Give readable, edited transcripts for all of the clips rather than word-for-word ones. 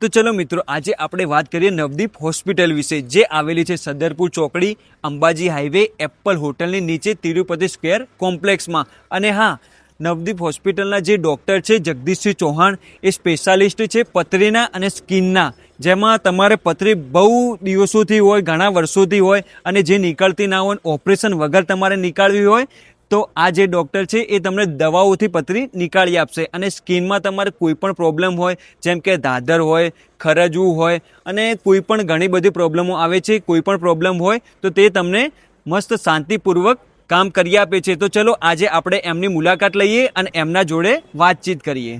તો ચલો મિત્રો, આજે આપણે વાત કરીએ નવદીપ હોસ્પિટલ વિશે, જે આવેલી છે સદરપુર ચોકડી, અંબાજી હાઈવે, એપલ હોટલની નીચે, તિરુપતિ સ્ક્વેર કોમ્પ્લેક્સમાં. અને હા, નવદીપ હોસ્પિટલના જે ડૉક્ટર છે જગદીશસિંહ ચૌહાણ, એ સ્પેશિયાલિસ્ટ છે પથરીના અને સ્કિનના. જેમાં તમારે પથરી બહુ દિવસોથી હોય, ઘણા વર્ષોથી હોય, અને જે નીકળતી ના હોય, ઓપરેશન વગર તમારે નીકાળવી હોય, તો આ જે ડૉક્ટર છે એ તમને દવાઓથી પથરી નીકાળી આપશે. અને સ્કિનમાં તમારે કોઈ પણ પ્રોબ્લેમ હોય, જેમ કે ધાધર હોય, ખરજવું હોય, અને કોઈ પણ ઘણી બધી પ્રોબ્લેમો આવે છે, કોઈ પણ પ્રોબ્લેમ હોય તો તે તમને મસ્ત શાંતિપૂર્વક કામ કરી આપે છે. તો ચલો આજે આપણે એમની મુલાકાત લઈએ અને એમના જોડે વાતચીત કરીએ.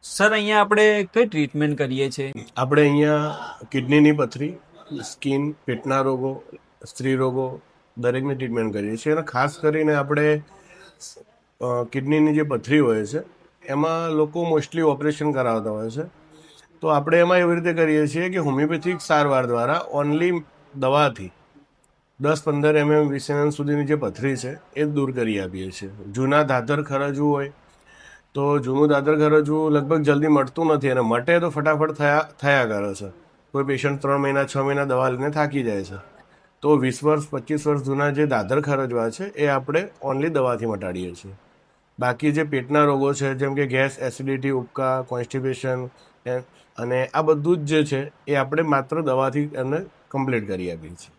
સર, અહીંયા આપણે કઈ ટ્રીટમેન્ટ કરીએ છીએ? આપણે અહીંયા કિડનીની પથરી, સ્કિન, પેટના રોગો, સ્ત્રી રોગો દરેકની ટ્રીટમેન્ટ કરીએ છીએ. અને ખાસ કરીને આપણે કિડનીની જે પથરી હોય છે એમાં લોકો મોસ્ટલી ઓપરેશન કરાવતા હોય છે. તો આપણે એમાં એવી રીતે કરીએ છીએ કે હોમિયોપેથિક સારવાર દ્વારા ઓનલી દવાથી 10-15 mm 20 mm સુધીની જે પથરી છે એ દૂર કરી આપીએ છીએ. જૂના ધાધર ખરજવું હોય તો જૂનું દાદર ખરજવું લગભગ જલ્દી મળતું નથી, અને મટે તો ફટાફટ થયા કરે છે. કોઈ પેશન્ટ 3 મહિના 6 મહિના દવા લઈને થાકી જાય છે. તો 20 વર્ષ 25 વર્ષ જૂના જે દાદર ખરજવા છે એ આપણે ઓનલી દવાથી મટાડીએ છીએ. બાકી જે પેટના રોગો છે, જેમ કે ગેસ, એસિડિટી, ઉબકા, કોન્સ્ટિપેશન, અને આ બધું જ જે છે એ આપણે માત્ર દવાથી એમને કમ્પ્લીટ કરી આપીએ છીએ.